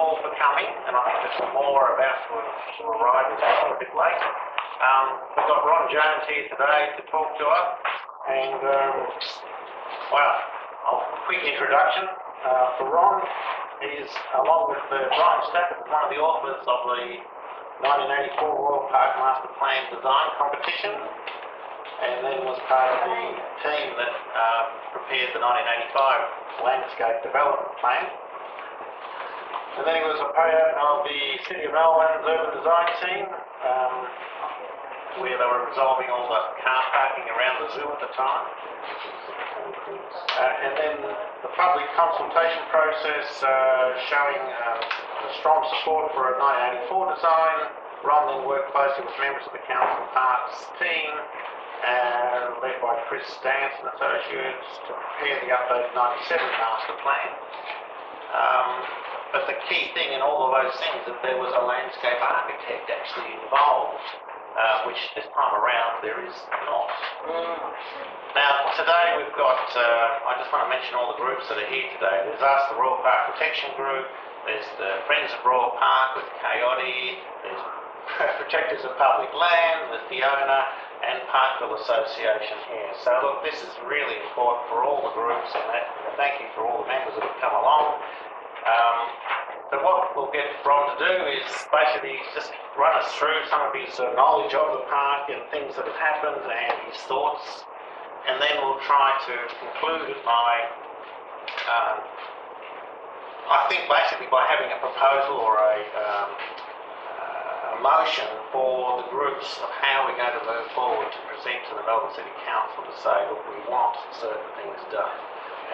all for coming, and I think there's more about to arrive a bit late. We've got Ron Jones here today to talk to us, and well, a quick introduction for Ron. He's, along with Brian Stafford, one of the authors of the 1984 Royal Park Master Plan Design Competition, and then was part of the team that prepared the 1985 Landscape Development Plan. And then he was a part of the City of Melbourne's Urban Design team, where they were resolving all the car parking around the zoo at the time. And then the public consultation process showing strong support for a 1984 design. Ron then worked closely with members of the Council Parks team, led by Chris Stance and Associates, to prepare the updated 97 Master Plan. But the key thing in all of those things is that there was a landscape architect actually involved, which this time around there is not. Now today we've got, I just want to mention all the groups that are here today. There's us, the Royal Park Protection Group, there's the Friends of Royal Park with Coyote, there's Protectors of Public Land with Fiona, and Parkville Association here. So look, this is really important for all the groups, and thank you for all the members that have come along. But what we'll get Ron to do is basically just run us through some of his knowledge of the park and things that have happened and his thoughts, and then we'll try to conclude it by, I think basically by having a proposal or a motion for the groups of how we're going to move forward to present to the Melbourne City Council to say, look, we want certain things done.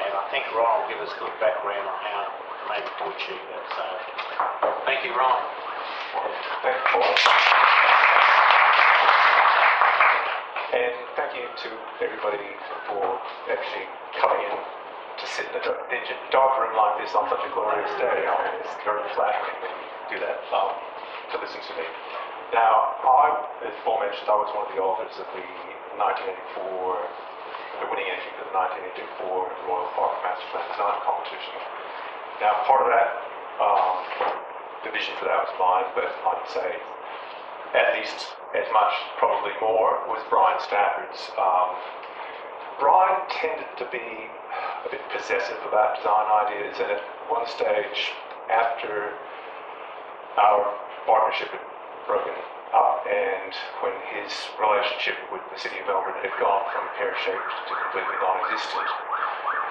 And I think Ron will give us a good background on how maybe to achieve that. So, thank you, Ron. Thank you, Paul. And thank you to everybody for actually coming in to sit in a dark room like this on such a glorious day. It's very flattering when you do that, to listen to me. Now, as Paul mentioned, I was one of the authors of the 1984, the winning entry for the 1984 Royal Park Master Plan Design Competition. Now, part of that, the vision for that was mine, but I'd say at least as much, probably more, was Brian Stafford's. Brian tended to be a bit possessive about design ideas, and at one stage, after our partnership had broken up, and when his relationship with the City of Melbourne had gone from pear-shaped to completely non-existent,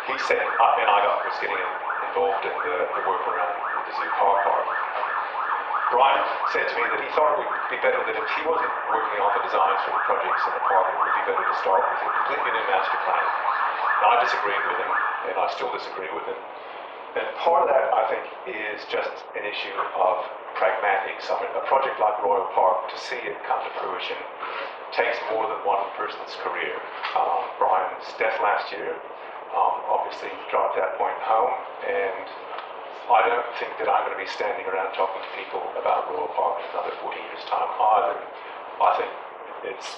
he said, and I was getting involved in the work around the zoo car park. Brian said to me that he thought it would be better that if he wasn't working on the designs for the projects in the park, it would be better to start with a completely new master plan. And I disagreed with him, and I still disagree with him. And part of that, I think, is just an issue of pragmatics. I mean, a project like Royal Park, to see it come to fruition, takes more than one person's career. Brian's death last year obviously dropped that point home, and I don't think that I'm going to be standing around talking to people about Royal Park in another 40 years' time either. I think it's,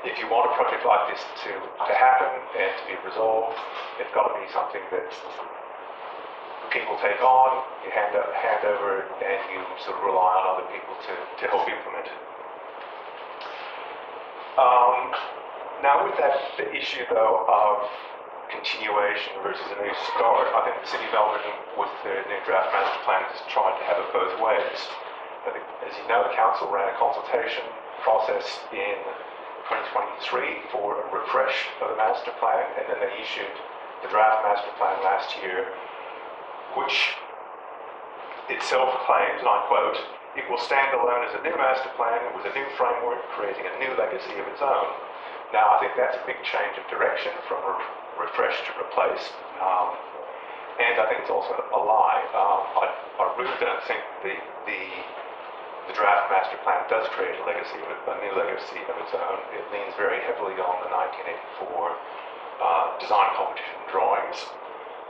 if you want a project like this to happen and to be resolved, it's got to be something that people take on, you hand over, and you sort of rely on other people to help implement it. Now with that, the issue though of continuation versus a new start, I think the City of Melbourne with the new draft master plan has tried to have it both ways. But as you know, the council ran a consultation process in 2023 for a refresh of the master plan, and then they issued the draft master plan last year, which itself claims, and I quote, "It will stand alone as a new master plan with a new framework, creating a new legacy of its own." Now, I think that's a big change of direction from refresh to replace, and I think it's also a lie. I really don't think the draft master plan does create a new legacy of its own. It leans very heavily on the 1984 design competition drawings,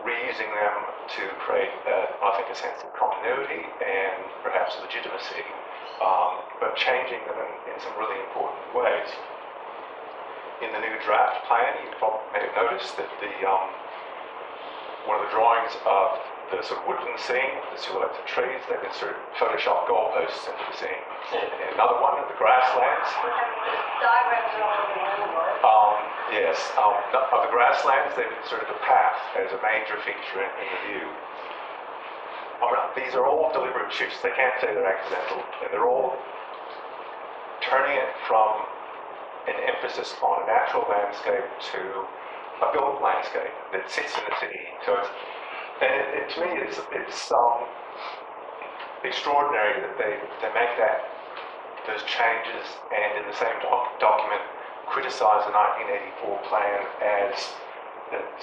reusing them to create, I think, a sense of continuity and perhaps legitimacy, but changing them in some really important ways. In the new draft plan, you may have noticed that one of the drawings of the sort of woodland scene, the silhouettes of trees, they've inserted Photoshop goalposts into the scene. And another one, the grasslands. Diagrams are all Yes, of the grasslands, they've inserted a path as a major feature in the view. These are all deliberate shifts. They can't say they're accidental. And they're all turning it from an emphasis on a natural landscape to a built landscape that sits in the city. So it's, and to me, it's extraordinary that they make those changes, and in the same document criticise the 1984 plan as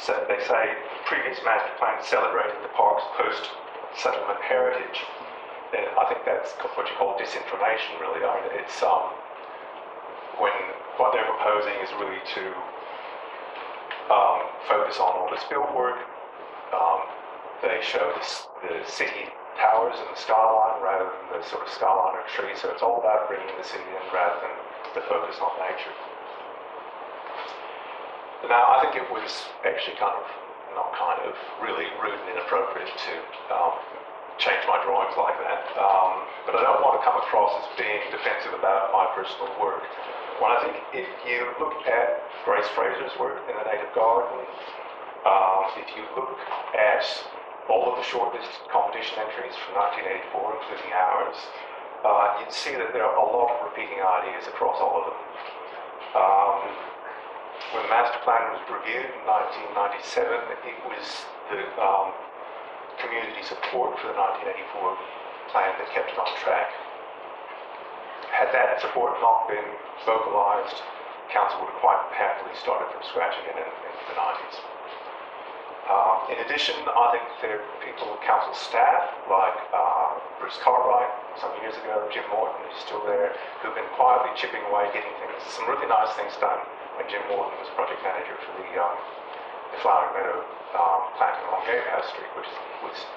they say the previous master plan celebrated the park's post-settlement heritage. And I think that's what you call disinformation, really. I mean, it's when what they're proposing is really to focus on all this build work. They show the city towers and the skyline rather than the sort of skyline of trees. So it's all about bringing the city in rather than the focus on nature. Now, I think it was actually really rude and inappropriate to change my drawings like that. But I don't want to come across as being defensive about my personal work. When I think if you look at Grace Fraser's work in the Native Garden, if you look at all of the shortlisted competition entries from 1984, including ours, you'd see that there are a lot of repeating ideas across all of them. When the master plan was reviewed in 1997, it was the community support for the 1984 plan that kept it on track. Had that support not been vocalised, council would have quite happily started from scratch again in the 90s. In addition, I think there are people, council staff, like Bruce Cartwright, some years ago, Jim Morton, who's still there, who've been quietly chipping away, getting some really nice things done when Jim Morton was project manager for the Flowering Meadow planting along Gatehouse Street, which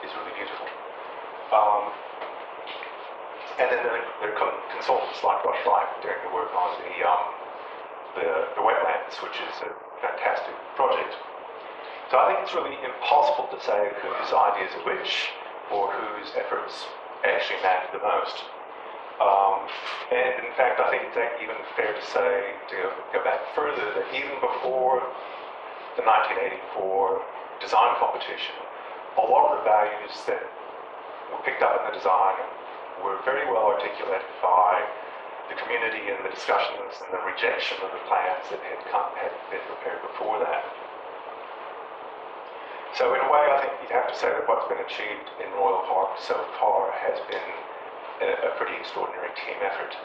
is really beautiful. And then there are consultants like Rush Wright doing the work on the wetlands, which is a fantastic project. So I think it's really impossible to say whose ideas are which or whose efforts actually matter the most. And in fact, I think it's even fair to say, to go back further, that even before the 1984 design competition, a lot of the values that were picked up in the design were very well articulated by the community and the discussions and the rejection of the plans that had been prepared before that. So in a way, I think you'd have to say that what's been achieved in Royal Park so far has been a pretty extraordinary team effort.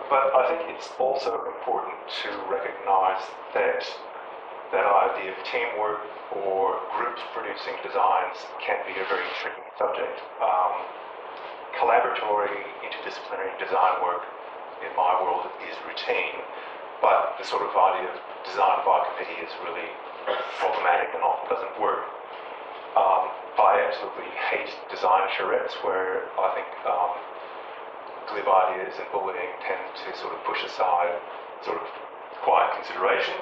But I think it's also important to recognise that that idea of teamwork or groups producing designs can be a very tricky subject. Collaboratory, interdisciplinary design work in my world is routine, but the sort of idea of design by committee is really problematic and often doesn't work. I absolutely hate design charrettes where I think glib ideas and bulleting tend to sort of push aside sort of quiet consideration.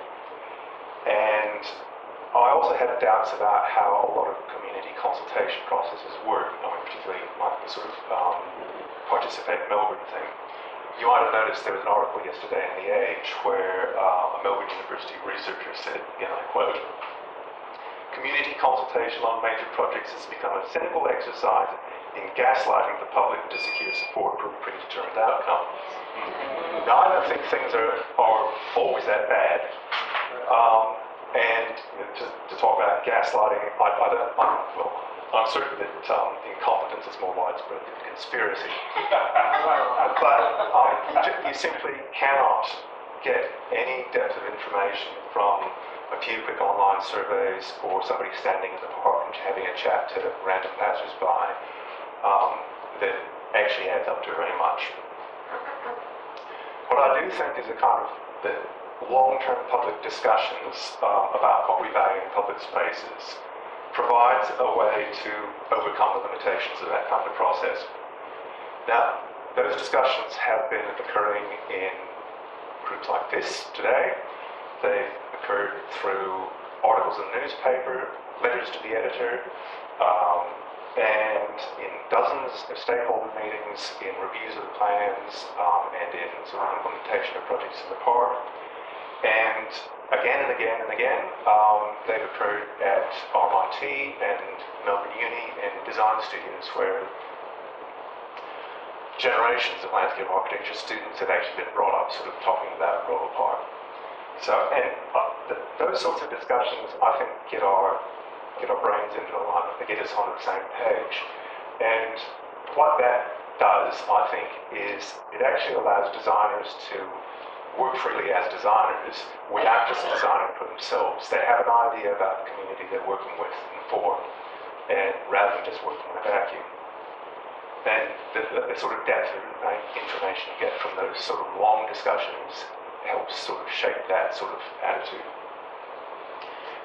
And I also had doubts about how a lot of community consultation processes work. I mean, particularly like the sort of Participate Melbourne thing. You might have noticed there was an article yesterday in The Age where a Melbourne University researcher said, and I quote, "Community consultation on major projects has become a cynical exercise in gaslighting the public to secure support for a predetermined outcome." Now, I don't think things are always that bad. And to talk about gaslighting, I'm certain that incompetence is more widespread than conspiracy. But you simply cannot get any depth of information from a few quick online surveys or somebody standing in the park and having a chat to random passers-by that actually adds up to very much. What I do think is a kind of the long-term public discussions about what we value in public spaces provides a way to overcome the limitations of that kind of process. Now, those discussions have been occurring in groups like this today. They've occurred through articles in the newspaper, letters to the editor, and in dozens of stakeholder meetings, in reviews of the plans, and in sort of implementation of projects in the park. And again and again and again, they've occurred at RMIT and Melbourne Uni and design studios where generations of landscape architecture students have actually been brought up sort of talking about Royal Park. So, and those sorts of discussions, I think, get our brains into alignment, they get us on the same page. And what that does, I think, is it actually allows designers to work freely as designers without just designing for themselves. They have an idea about the community they're working with and for, and rather than just working in a vacuum. And the sort of depth of information you get from those sort of long discussions helps sort of shape that sort of attitude.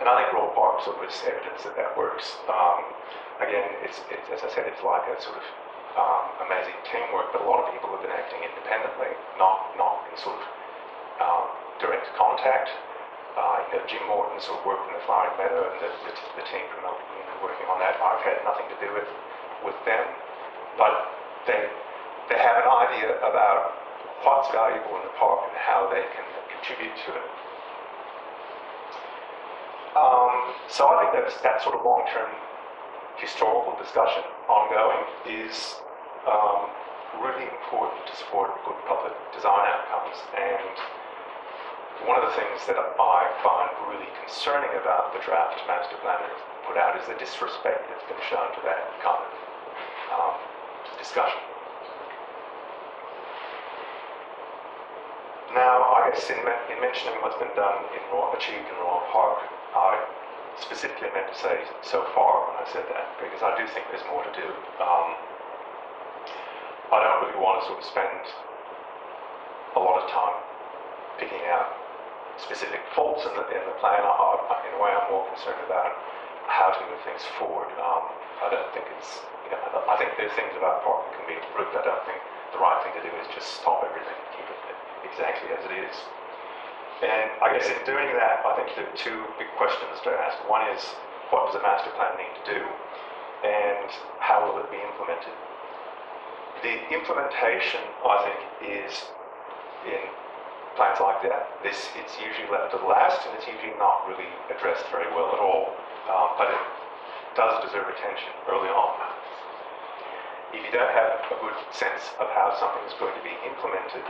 And I think Royal Park sort of is evidence that that works. Again, it's as I said, it's like a sort of amazing teamwork, but a lot of people have been acting independently, not in sort of direct contact. Jim Morton sort of worked in the Flowering Meadow, and the team from Melbourne Uni working on that. I've had nothing to do with them, but they have an idea about what's valuable in the park and how they can contribute to it. So I think that sort of long-term historical discussion ongoing is really important to support good public design outcomes. And one of the things that I find really concerning about the draft master plan that's put out is the disrespect that's been shown to that kind of discussion. Now, I guess in mentioning what's been achieved in Royal Park, I specifically meant to say so far when I said that, because I do think there's more to do. I don't really want to sort of spend a lot of time picking out specific faults in the plan. In a way, I'm more concerned about how to move things forward. I don't think it's, I think there's things about Park that can be improved. I don't think the right thing to do is just stop everything and keep it exactly as it is. And I guess in doing that, I think there are two big questions to ask. One is, what does a master plan need to do? And how will it be implemented? The implementation, I think, is in plans like that. It's usually left to the last, and it's usually not really addressed very well at all. But it does deserve attention early on. If you don't have a good sense of how something is going to be implemented,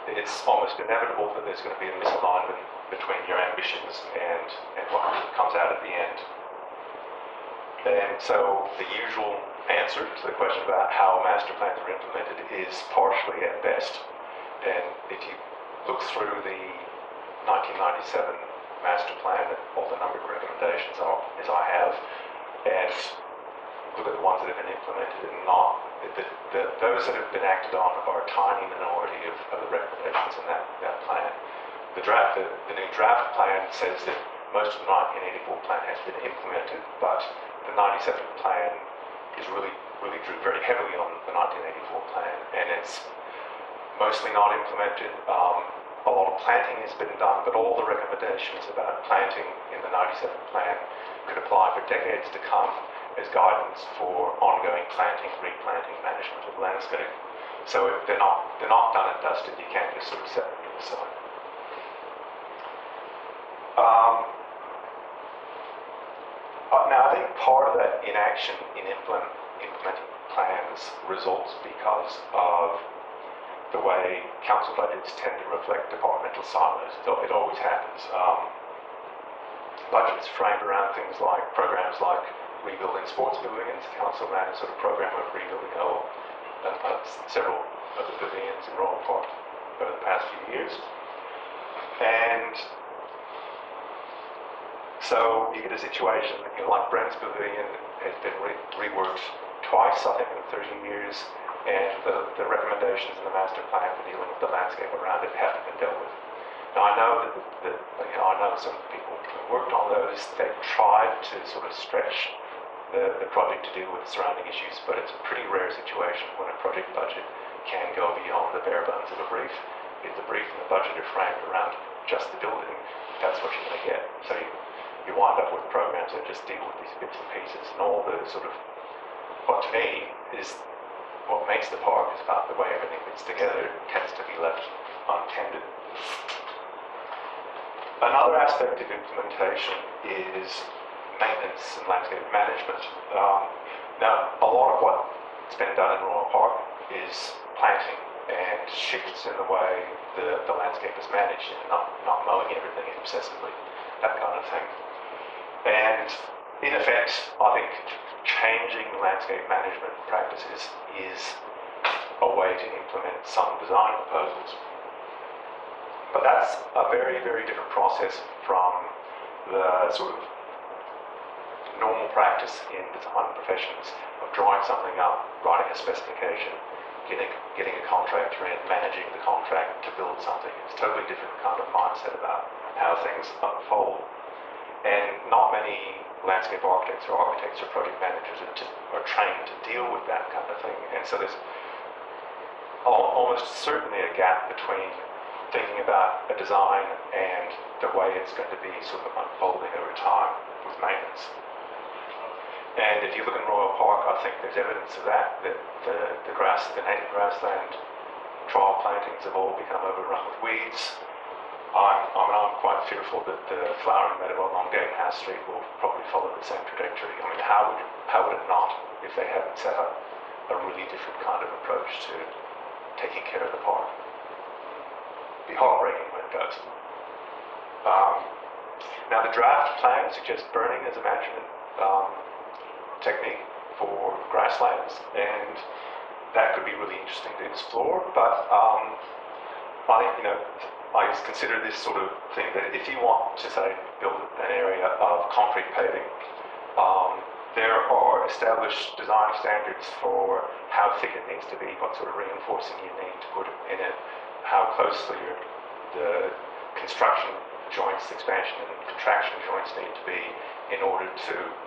it's almost inevitable that there's going to be a misalignment between your ambitions and what comes out at the end. And so the usual answer to the question about how master plans are implemented is partially at best. And if you look through the 1997 master plan, all the number of recommendations as I have, and look at the ones that have been implemented and not, those that have been acted on are a tiny minority of the recommendations in that plan. The new draft plan says that most of the 1984 plan has been implemented, but the 97 plan really drew very heavily on the 1984 plan, and it's mostly not implemented. A lot of planting has been done, but all the recommendations about planting in the 97 plan could apply for decades to come as guidance for ongoing planting, replanting, management of landscape. So if they're not done and dusted, you can't just sort of set them to the side. Now, I think part of that inaction in implementing plans results because of the way council budgets tend to reflect departmental silos. It always happens. Budgets framed around things like programs like rebuilding sports pavilions. Council ran a sort of program of rebuilding several of the pavilions in Royal Park over the past few years. And so you get a situation like Brent's Pavilion has been reworked twice, I think, in 30 years, and the recommendations in the master plan for dealing with the landscape around it haven't been dealt with. Now I know that I know some people who worked on those. They've tried to sort of stretch the project to deal with surrounding issues, but it's a pretty rare situation when a project budget can go beyond the bare bones of a brief. If the brief and the budget are framed around just the building, that's what you're going to get. So you wind up with programs that just deal with these bits and pieces, and all the sort of, what to me is what makes the park is about the way everything fits together. It tends to be left untended. Another aspect of implementation is maintenance and landscape management. Now, a lot of what's been done in Royal Park is planting and shifts in the way the landscape is managed, and not mowing everything excessively, that kind of thing. And in effect, I think changing landscape management practices is a way to implement some design proposals. But that's a very, very different process from the sort of normal practice in design professions of drawing something up, writing a specification, getting a contractor in, managing the contract to build something. It's a totally different kind of mindset about how things unfold. And not many landscape architects or project managers are trained to deal with that kind of thing. And so there's almost certainly a gap between thinking about a design and the way it's going to be sort of unfolding over time with maintenance. And if you look in Royal Park, I think there's evidence of that the native grassland trial plantings have all become overrun with weeds. I'm quite fearful that the flowering meadow along Gatehouse Street will probably follow the same trajectory. I mean, how would it not if they hadn't set up a really different kind of approach to taking care of the park? It'd be heartbreaking when it does. Now, the draft plan suggests burning as a management technique for grasslands, and that could be really interesting to explore. But I think, I just consider this sort of thing that if you want to, say, build an area of concrete paving, there are established design standards for how thick it needs to be, what sort of reinforcing you need to put in it, how closely the construction joints, expansion and contraction joints need to be in order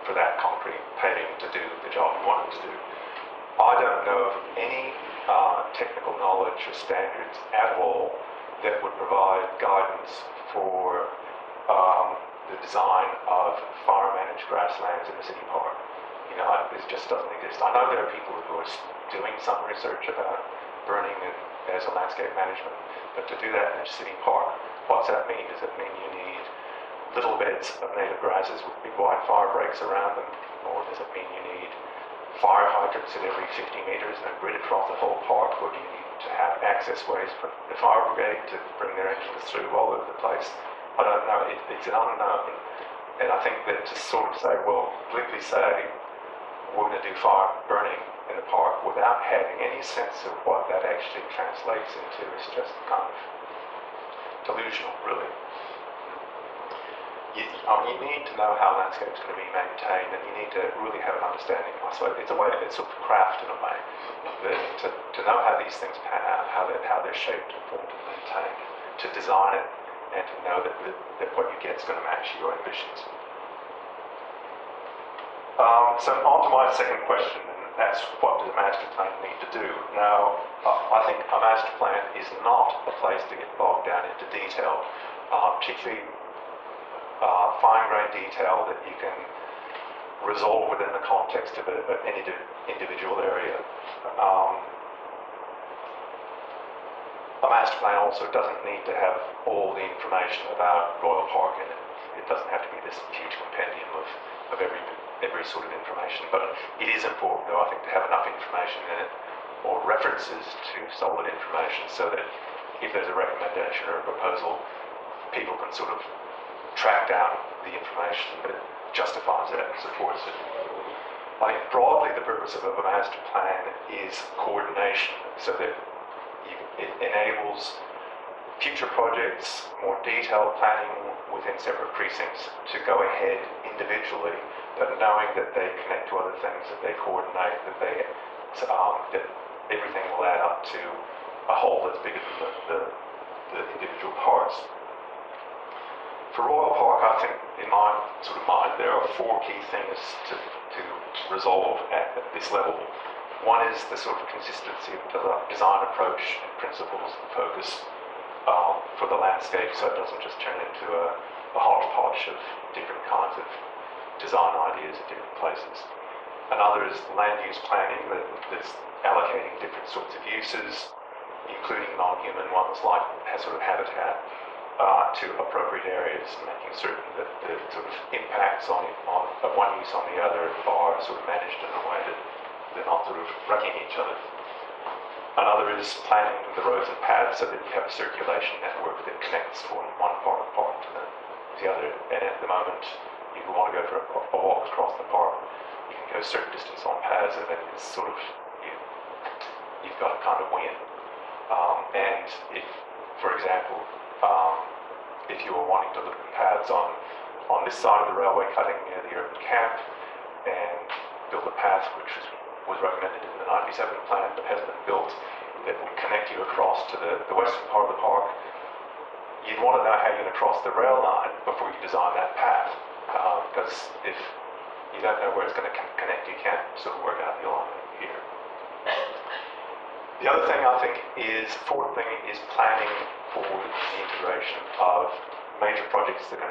for that concrete paving to do the job you want it to do. I don't know of any technical knowledge or standards at all that would provide guidance for the design of fire-managed grasslands in a city park. This just doesn't exist. I know there are people who are doing some research about burning as a landscape management, but to do that in a city park, what's that mean? Does it mean you need little beds of native grasses with big wide fire breaks around them, or does it mean you need fire hydrants at every 50 metres and grid across the whole park, or do you need to have access ways for the fire brigade to bring their engines through all over the place? I don't know. It's an unknown. And I think that to sort of say, well, completely say, we're going to do fire burning in the park without having any sense of what that actually translates into is just kind of delusional, really. You need to know how landscape's going to be maintained, and you need to really have an understanding. I suppose it's a way, it's sort of craft in a way, to know how these things pan out, how they're shaped and formed and maintained, to design it, and to know that what you get is going to match your ambitions. So on to my second question, and that's what does a master plan need to do? Now, I think a master plan is not a place to get bogged down into detail, particularly fine-grained detail that you can resolve within the context of any individual area. A master plan also doesn't need to have all the information about Royal Park in it. It doesn't have to be this huge compendium of every sort of information, but it is important, though, I think, to have enough information in it, or references to solid information, so that if there's a recommendation or a proposal, people can sort of track down the information that justifies it and supports it. I think broadly the purpose of a master plan is coordination, so that it enables future projects, more detailed planning within separate precincts to go ahead individually, but knowing that they connect to other things, that they coordinate, that everything will add up to a whole that's bigger than the individual parts. For Royal Park, I think, in my sort of mind, there are four key things to resolve at this level. One is the sort of consistency of the design approach and principles and focus for the landscape, so it doesn't just turn into a a hodgepodge of different kinds of design ideas at different places. Another is land use planning that's allocating different sorts of uses, including non-human ones like sort of habitat, to appropriate areas, and making certain that the sort of impacts of one use on the other are sort of managed in a way that they're not sort of wrecking each other. Another is planning the roads and paths so that you have a circulation network that connects one part of the park to the other. And at the moment, if you want to go for a walk across the park, you can go a certain distance on paths, and then it's sort of, you've got to kind of win. And if, for example, if you were wanting to look at paths on this side of the railway cutting near the urban camp and build a path which was recommended in the 97 plan but hasn't been built, that would connect you across to the western part of the park, you'd want to know how you're going to cross the rail line before you design that path, because if you don't know where it's going to connect, you can't sort of work out the alignment here. The other thing I think is, fourth thing is planning for the integration of major projects that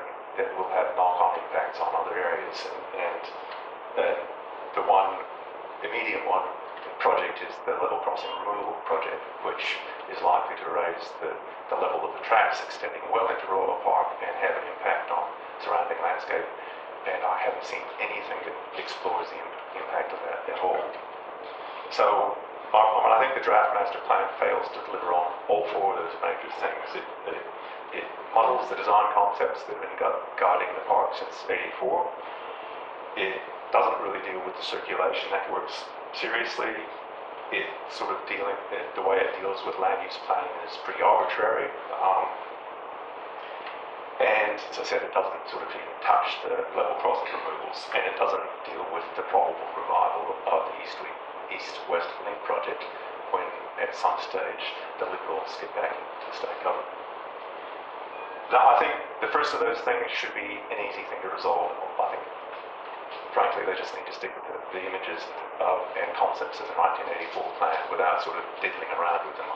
will have knock-on impacts on other areas, and the one immediate one project is the level crossing removal project, which is likely to raise the level of the tracks extending well into Royal Park and have an impact on surrounding landscape, and I haven't seen anything that explores the impact of that at all. So I think the draft master plan fails to deliver on all four of those major things. It models the design concepts that have been guiding the park since '84. It doesn't really deal with the circulation networks seriously. It sort of the way it deals with land use planning is pretty arbitrary. And as I said, it doesn't sort of even touch the level crossing removals, and it doesn't deal with the probable revival of the East-West Link project when at some stage the Liberals get back into the state government. Now, I think the first of those things should be an easy thing to resolve. I think, frankly, they just need to stick with the images and concepts of the 1984 plan without sort of diddling around with them.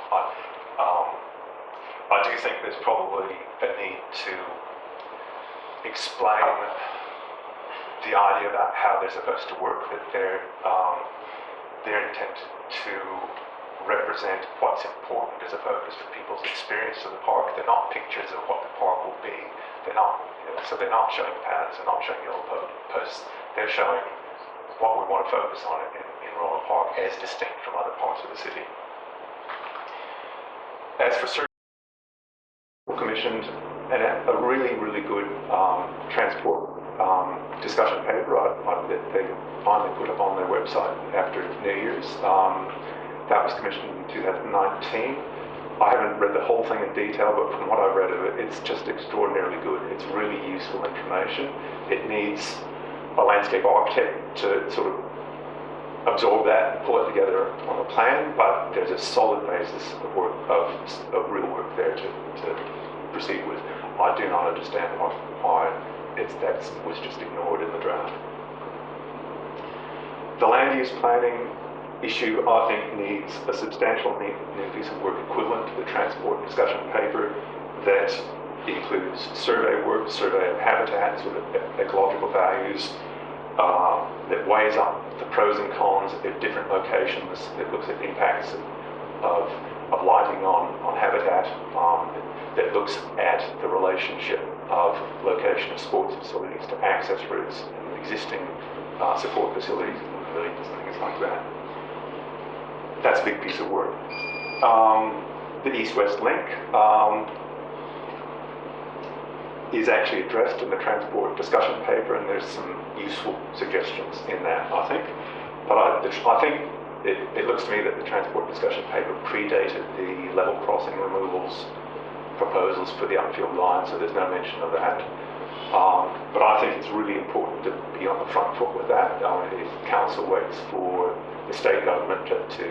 I do think there's probably a need to explain the idea about how they're supposed to work, that they're intended to represent what's important as a focus for people's experience of the park. They're not pictures of what the park will be. They're not, so they're not showing paths, they're not showing yellow posts. They're showing what we want to focus on in Royal Park as distinct from other parts of the city. As for commissioned a really, really good transport discussion paper that they finally put up on their website after New Year's. That was commissioned in 2019. I haven't read the whole thing in detail, but from what I've read of it, it's just extraordinarily good. It's really useful information. It needs a landscape architect to sort of absorb that and pull it together on a plan, but there's a solid basis of work, of real work there to proceed with. I do not understand why that was just ignored in the draft. The land use planning issue, I think, needs a substantial new piece of work equivalent to the transport discussion paper that includes survey work, survey of habitat, sort of ecological values, that weighs up the pros and cons of different locations, that looks at impacts of lighting on habitat, that looks at the relationship of location of sports facilities to access routes and existing support facilities and pavilions and things like that. That's a big piece of work. The East-West Link is actually addressed in the transport discussion paper, and there's some useful suggestions in that, I think. But I think it looks to me that the transport discussion paper predated the level crossing removals proposals for the upfield line, so there's no mention of that. But I think it's really important to be on the front foot with that. If council waits for the state government to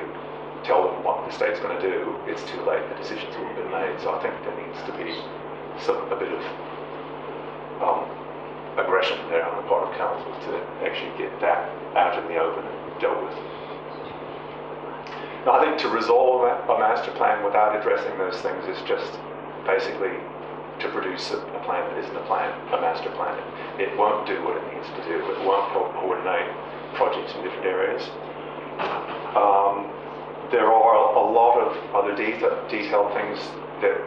tell them what the state's going to do, it's too late. The decisions will have been made. So I think there needs to be a bit of aggression there on the part of council to actually get that out in the open and dealt with. Now, I think to resolve a master plan without addressing those things is just basically to produce a plan that isn't a master plan. It won't do what it needs to do. It won't help coordinate projects in different areas. There are a lot of other detailed things that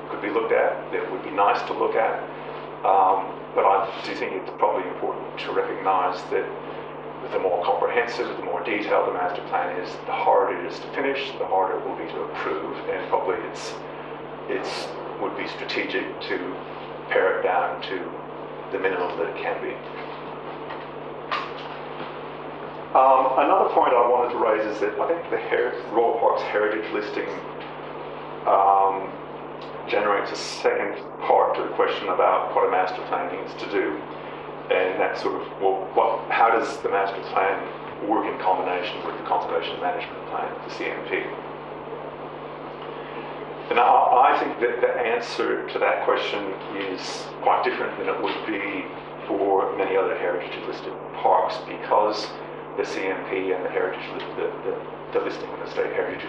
could be looked at, that would be nice to look at, but I do think it's probably important to recognise that the more comprehensive, the more detailed the master plan is, the harder it is to finish, the harder it will be to approve, and probably it would be strategic to pare it down to the minimum that it can be. Another point I wanted to raise is that I think the Royal Parks Heritage listing generates a second part to the question about what a master plan needs to do. And that's sort of, well, how does the master plan work in combination with the conservation management plan, the CMP? And I think that the answer to that question is quite different than it would be for many other heritage listed parks, because the CMP and the heritage, the listing in the State Heritage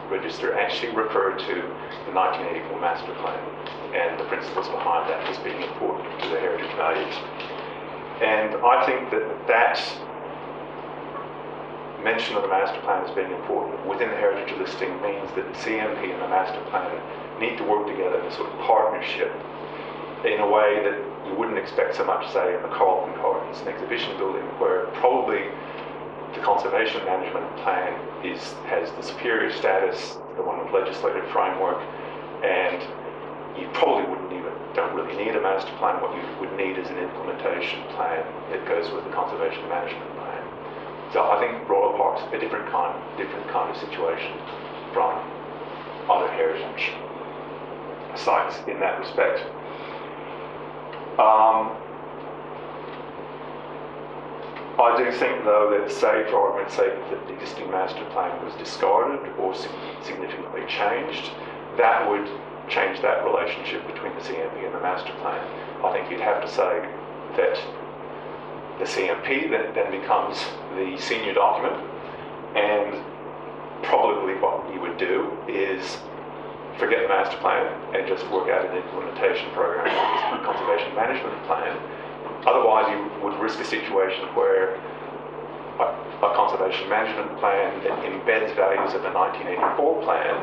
Register actually refer to the 1984 master plan and the principles behind that as being important to the heritage values. And I think that mention of the master plan as being important within the heritage listing means that the CMP and the master plan need to work together in a sort of partnership in a way that you wouldn't expect so much, say, in the Carlton Gardens and exhibition building, where probably the conservation management plan has the superior status, the one with legislative framework, and you probably don't really need a master plan. What you would need is an implementation plan that goes with the conservation management plan. So I think Royal Park's a different kind of situation from other heritage sites in that respect. I do think, though, that, say, for argument's sake, that the existing master plan was discarded or significantly changed, that would change that relationship between the CMP and the master plan. I think you'd have to say that the CMP then becomes the senior document, and probably what you would do is forget the master plan and just work out an implementation program with the conservation management plan. Otherwise, you would risk a situation where a conservation management plan that embeds values of the 1984 plan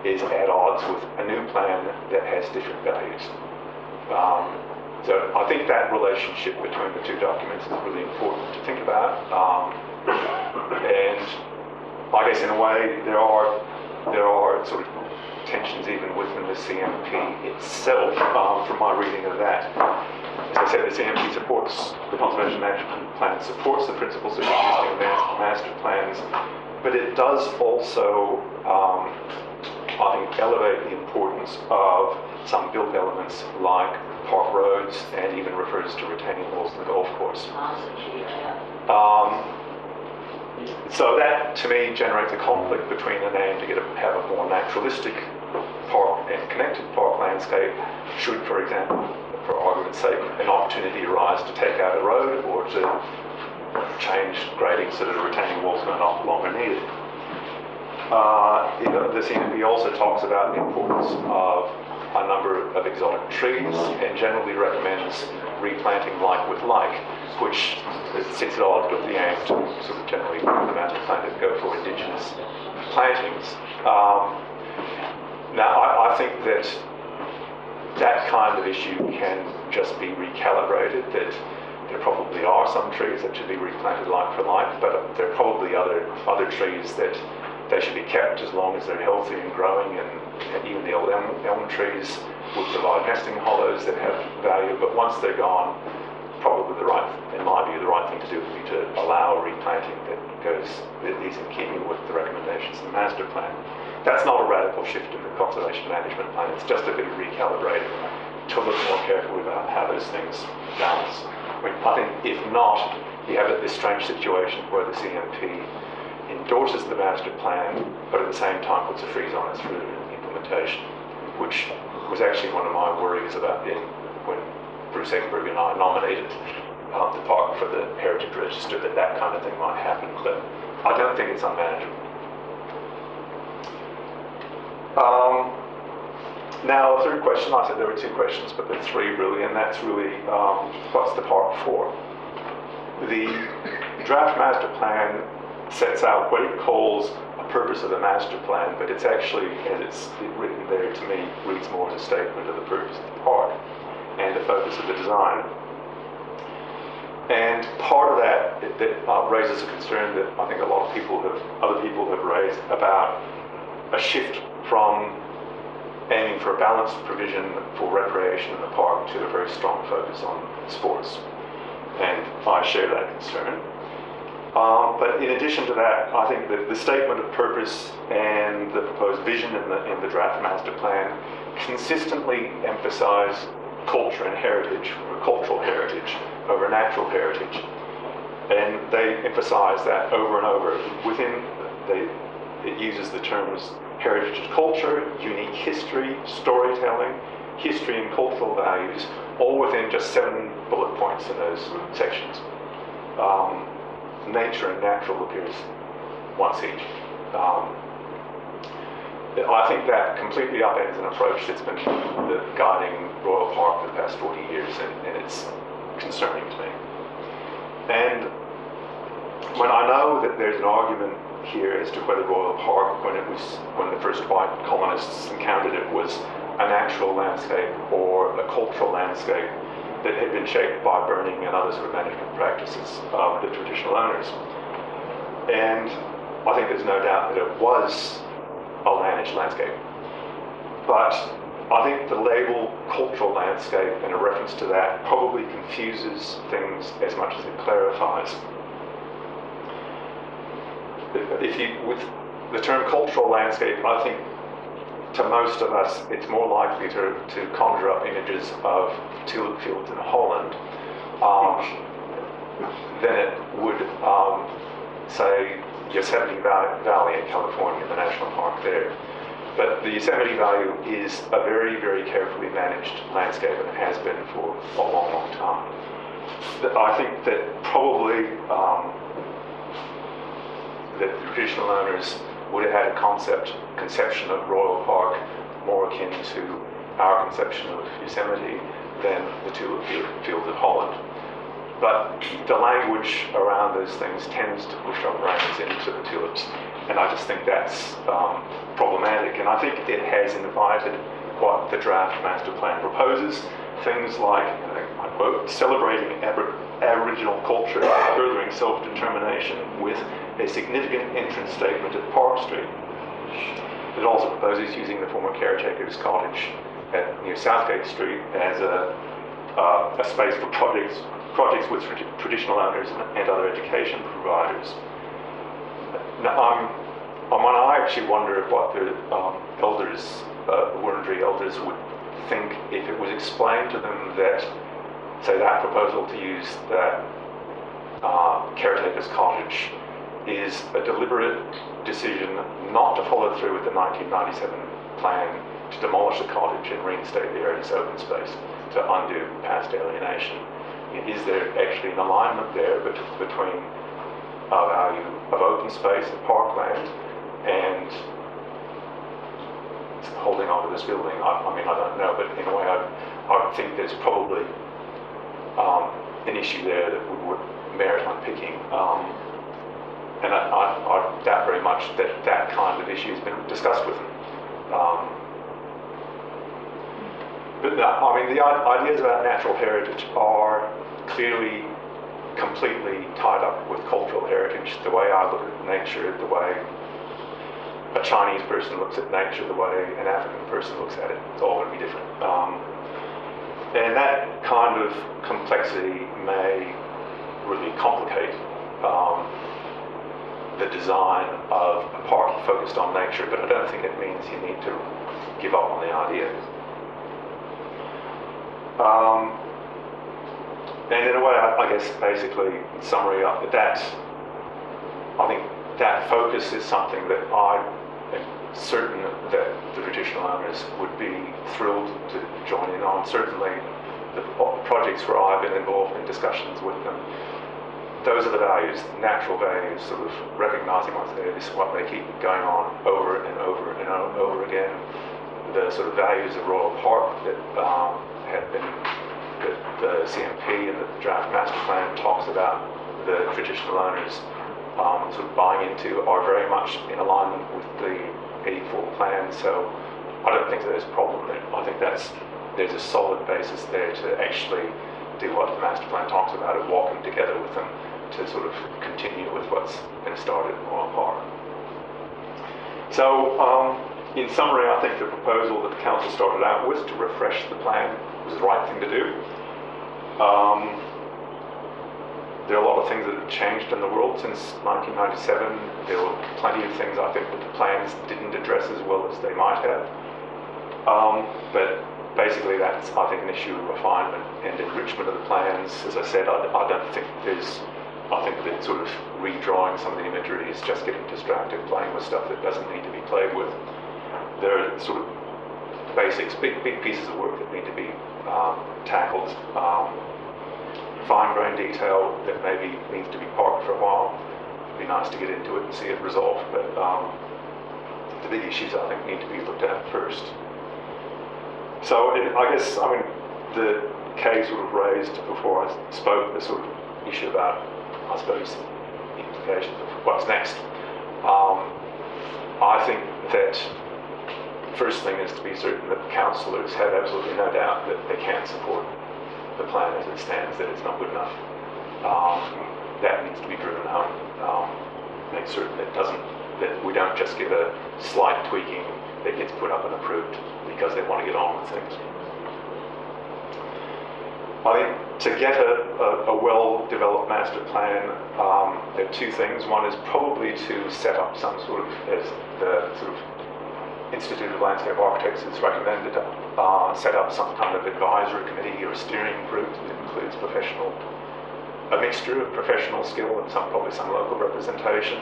is at odds with a new plan that has different values. So I think that relationship between the two documents is really important to think about. And I guess in a way there are sort of tensions even within the CMP itself, from my reading of that. As I said, the CMP supports the conservation management plan, supports the principles of existing master plans, but it does also, I think, elevate the importance of some built elements like park roads, and even refers to retaining walls in the golf course. So that, to me, generates a conflict between an aim to have a more naturalistic park and connected park landscape. Should, for example, for argument's sake, an opportunity arise to take out a road or to change grading so that the retaining walls are no longer needed. The CMP also talks about the importance of a number of exotic trees and generally recommends replanting like with like, which sits at odds with the aim to sort of generally the master plan to go for indigenous plantings. Now, I think that kind of issue can just be recalibrated, that there probably are some trees that should be replanted like for like, but there are probably other trees that they should be kept as long as they're healthy and growing, and even the old elm trees would provide nesting hollows that have value, but once they're gone, probably in my view, the right thing to do would be to allow replanting that is in keeping with the recommendations in the master plan. That's not a radical shift in the conservation management plan, it's just a bit of recalibrating to look more carefully about how those things balance. I think if not, you have this strange situation where the CMP endorses the master plan, but at the same time puts a freeze on its implementation, which was actually one of my worries about when Bruce Egberg and I nominated the park for the Heritage Register, that kind of thing might happen, but I don't think it's unmanageable. Now, the third question, I said there were two questions, but there's three really, and that's really what's the park for? The draft master plan sets out what it calls a purpose of the master plan, but it's actually, as it's written there to me, reads more as a statement of the purpose of the park and the focus of the design. And part of that raises a concern that I think a lot of other people have raised about a shift from aiming for a balanced provision for recreation in the park to a very strong focus on sports. And I share that concern. But in addition to that, I think that the statement of purpose and the proposed vision in the draft master plan consistently emphasize culture and heritage, or cultural heritage, over natural heritage. And they emphasize that over and over. It uses the terms heritage and culture, unique history, storytelling, history and cultural values, all within just 7 bullet points in those sections. Nature and natural appears once each. I think that completely upends an approach that's been guiding Royal Park for the past 40 years, and it's concerning to me. And when I know that there's an argument here as to whether Royal Park, when the first white colonists encountered it, was a natural landscape or a cultural landscape that had been shaped by burning and other sort of management practices of the traditional owners. And I think there's no doubt that it was a managed landscape. But I think the label cultural landscape and a reference to that probably confuses things as much as it clarifies. With the term cultural landscape, I think to most of us it's more likely to conjure up images of tulip fields in Holland than it would say Yosemite Valley in California, the national park there. But the Yosemite Valley is a very, very carefully managed landscape, and it has been for a long, long time. I think that probably that the traditional owners would have had a conception of Royal Park more akin to our conception of Yosemite than the tulip fields of Holland. But the language around those things tends to push our brains into the tulips, and I just think that's problematic. And I think it has invited what the draft master plan proposes, things like, I quote, celebrating Aboriginal culture, furthering self-determination with a significant entrance statement at Park Street. It also proposes using the former caretaker's cottage near Southgate Street as a space for projects with traditional owners and other education providers. Now, when I actually wonder what the elders, the Wurundjeri elders, would think if it was explained to them that, say, that proposal to use that caretaker's cottage is a deliberate decision not to follow through with the 1997 plan to demolish the cottage and reinstate the area as open space to undo past alienation. Is there actually an alignment there between our value of open space and parkland and holding on to this building? I mean, I don't know, but in a way I think there's probably an issue there that would merit unpicking. And I doubt very much that kind of issue has been discussed with them. But no, I mean, the ideas about natural heritage are clearly completely tied up with cultural heritage. The way I look at nature, the way a Chinese person looks at nature, the way an African person looks at it, it's all going to be different. And that kind of complexity may really complicate the design of a park focused on nature, but I don't think it means you need to give up on the idea. And in a way, I guess, basically, in summary, I think that focus is something that I am certain that the traditional owners would be thrilled to join in on. Certainly, the projects where I've been involved in discussions with them, those are the values, natural values, sort of recognizing what's there. This is what they keep going on over and over and over again. the sort of values of Royal Park that have been, that the CMP and the draft master plan talks about the traditional owners sort of buying into are very much in alignment with the 84 plan. So I don't think there's a problem there. I think there's a solid basis there to actually do what the master plan talks about and walking together with them to sort of continue with what's been started in Royal Park. So in summary, I think the proposal that the council started out with to refresh the plan was the right thing to do. There are a lot of things that have changed in the world since 1997. There were plenty of things I think that the plans didn't address as well as they might have. But basically that's, I think, an issue of refinement and enrichment of the plans. As I said, I don't think I think that sort of redrawing some of the imagery is just getting distracted, playing with stuff that doesn't need to be played with. There are sort of basics, big pieces of work that need to be tackled. Fine-grained detail that maybe needs to be parked for a while. It'd be nice to get into it and see it resolved, but the big issues I think need to be looked at first. So the Kay sort of raised before I spoke the sort of issue about, I suppose, implications of what's next. I think that first thing is to be certain that councillors have absolutely no doubt that they can't support the plan as it stands, that it's not good enough. That needs to be driven home. Make certain that we don't just get a slight tweaking that gets put up and approved because they want to get on with things. I think to get a well-developed master plan, there are two things. One is probably to set up some sort of, as the sort of Institute of Landscape Architects has recommended, set up some kind of advisory committee or steering group that includes a mixture of professional skill and probably some local representation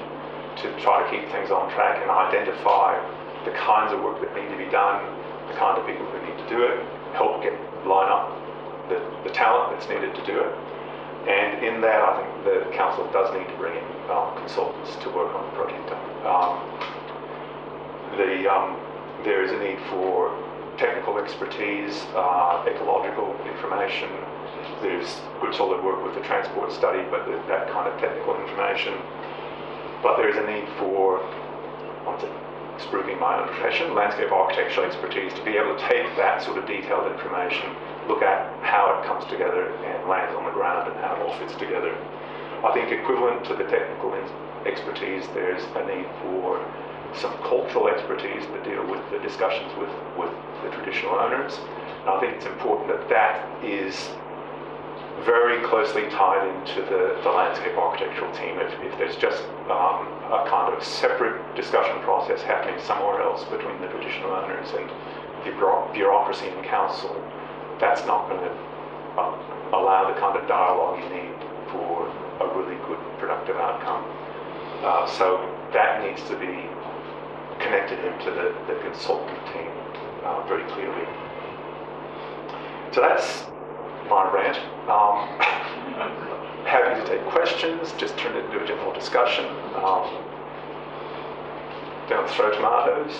to try to keep things on track and identify the kinds of work that need to be done, the kind of people who need to do it, help line up the talent that's needed to do it. And in that, I think the council does need to bring in consultants to work on the project. There is a need for technical expertise, ecological information. There's good solid work with the transport study, but that kind of technical information. But there is a need for, spruiking my own profession, landscape architectural expertise to be able to take that sort of detailed information, look at how it comes together and lands on the ground and how it all fits together. I think equivalent to the technical expertise, there's a need for some cultural expertise to deal with the discussions with the traditional owners. And I think it's important that is very closely tied into the landscape architectural team. If there's just a kind of separate discussion process happening somewhere else between the traditional owners and the bureaucracy in council, that's not going to allow the kind of dialogue you need for a really good, productive outcome. So that needs to be connected into the consultant team very clearly. So that's my rant. Happy to take questions, just turn it into a general discussion. Don't throw tomatoes.